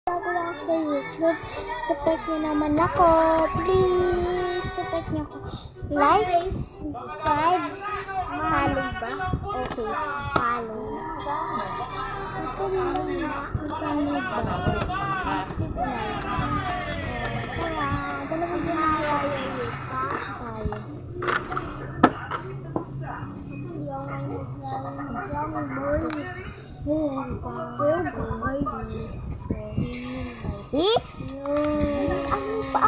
bago lang sa YouTube, support niyo naman ako. Please, support niyo ako. Like, subscribe, follow ba? Okay, follow. Ito naman na, ito ba? Tara, dalawa din na tayo. Ano ba?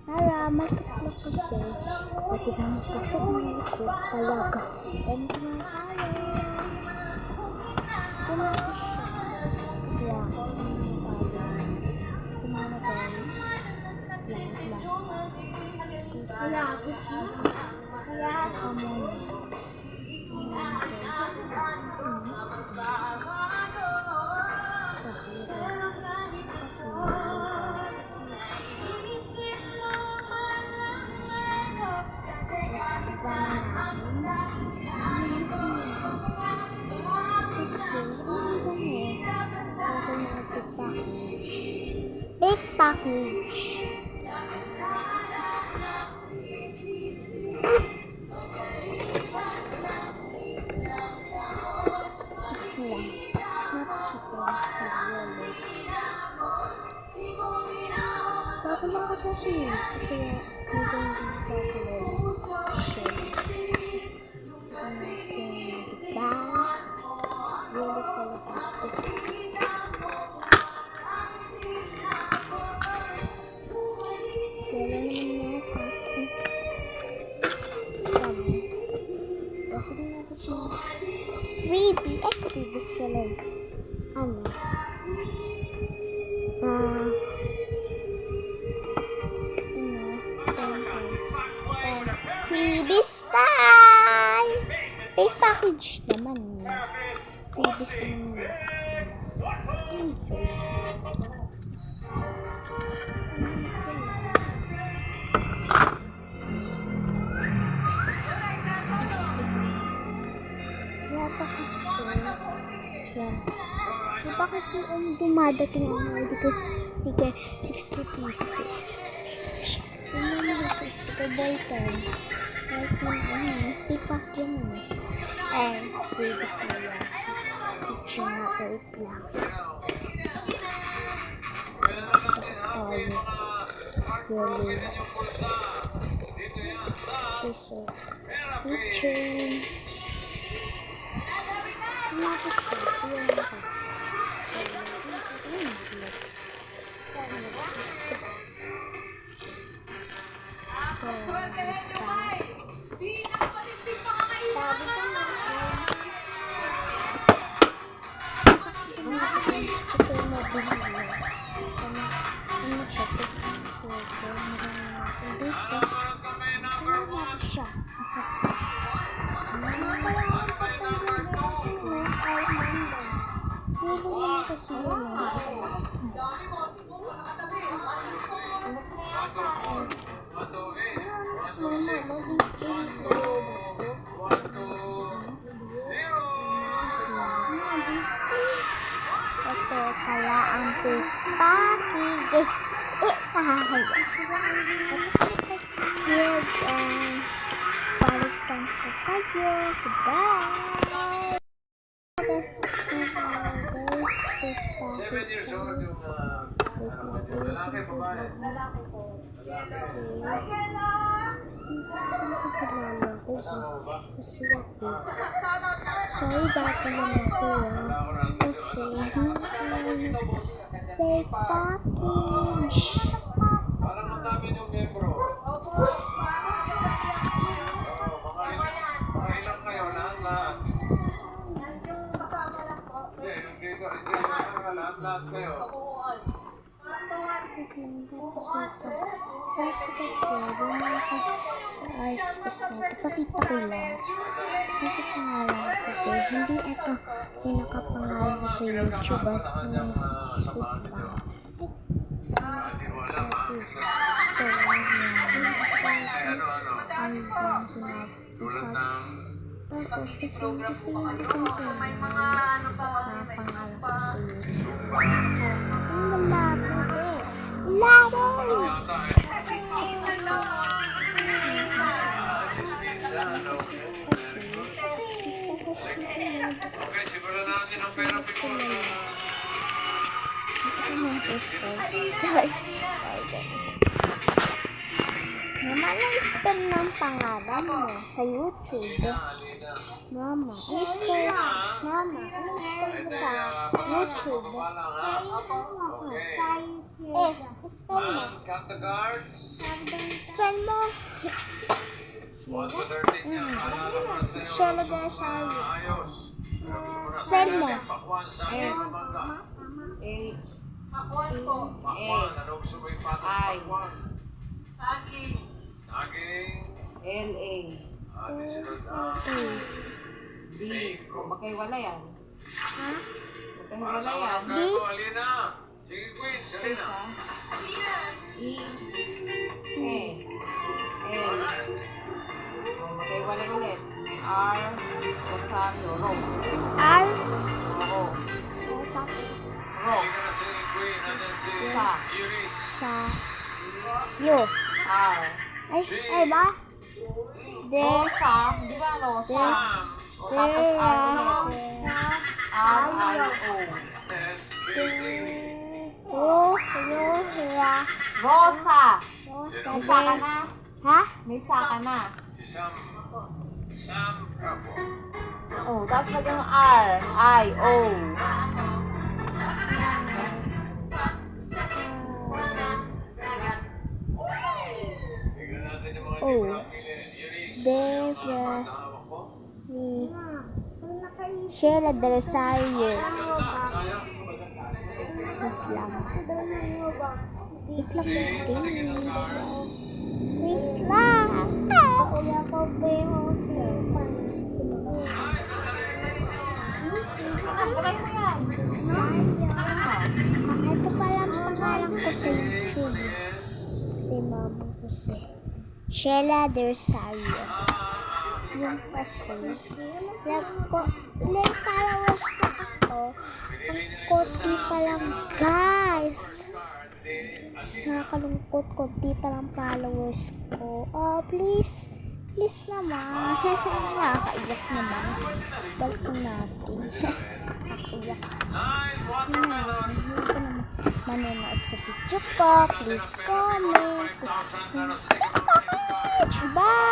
Tara, magkaklak kasi. Pwede ba magkasama ko talaga? And na tayo. Ito na ko siya. Kaya, ito na guys. Kaya, kaya, amoy. Big package. Bago lang kasi sa YouTube, kaya hindi pa ako share. Diba? Lalo pala dito. Wala naman yata. Sige natin siya. Freebie. Freebies tuloy. Ano? Freebies time! Big package naman. Freebies naman. Wala pa kasi dumadating ang tika 60 pieces. Yung mga 60 ka ballpen. Like pipak yun previous na yan. Picture na tape lang. Yellow. Puso. Picture. Kasi yun ito kaya ang package balikan ko kayo. Goodbye. 7 years old yung lalaki po ba? Saan ko kilala ko ba? Kasi ako. Sorry, bata lang ako kasi fake package. Parang ang dami yung membro. Makailang kayo, lahat-lahat. Hindi, yung dito, lahat-lahat kayo. Kasi bumalik sa RSS na ito. Pakita ko lang. Kasi pangalan ko hindi ito pinakapangalan ko sa YouTube at yung sinabi. Tulad ng Tapos kasi hindi ko yung isang May mga ano pa kami, may pangalan pa. ko sa YouTube. Ang malabo eh. Labo! yata eh. Chismisan lang po. Chismisan. Chismisa, ano? Kasi, tapos na Okay, simulan natin ang pera people. ito mga subscribe. Sorry guys. Mama, anong spell ng pangalan mo sa YouTube? Mama, anong spell? Mama, anong spell mo sa YouTube? S, spell mo. Count the cards. Spell mo. 1 to 13 yan. Paalala ko na sa'yo. Shelo Garsario. Ayos. Spell mo. Pakwan, sayang S. naman ka. H Pakwan po. Pakwan, anong sabay patong I. pakwan? Saging. Saging. L A Ate sunod ang D. Magkaiwala yan. Ha? para Magkaiwala sa yan. unang kanto, Alina. Sige, Queen, Alina. E E L. Magkaiwala ulit. R Rosario. Ro. R. Oo. Tapos Ro. Hindi ka na si Queen, nandyan si Sa. Iris. sa U. R. Ay ba? De. Rosa. Di ba Rosa? Sam. O tapos R ulit. R I O. And Casey. O. Ra. Rosa. Rosa. May saka na. Ha? May saka na. Si Sam. Sam Capo. Oh, tapos lagyan mo R I O. Tignan natin yung mga Oh. libro ang pili. Iris. Debra. Hawak ko. Sheila de Rosario. Sayang. Wait lang. Wait lang, baby. Wait lang. Wala pa ba yung panisip ko na. Sayang. Ito pala ang pangalan ko sa YouTube. Si mama ko si Sheila de Rosario. Yung kasi, ilang followers na ako. Ang konti pa lang, guys. Nakakalungkot, konti pa lang followers ko. Oh, please. Please naman. Nakakaiyak naman. Balik ko natin. Nakakaiyak. Hindi ko naman manonood sa video ko. Please comment. Bye!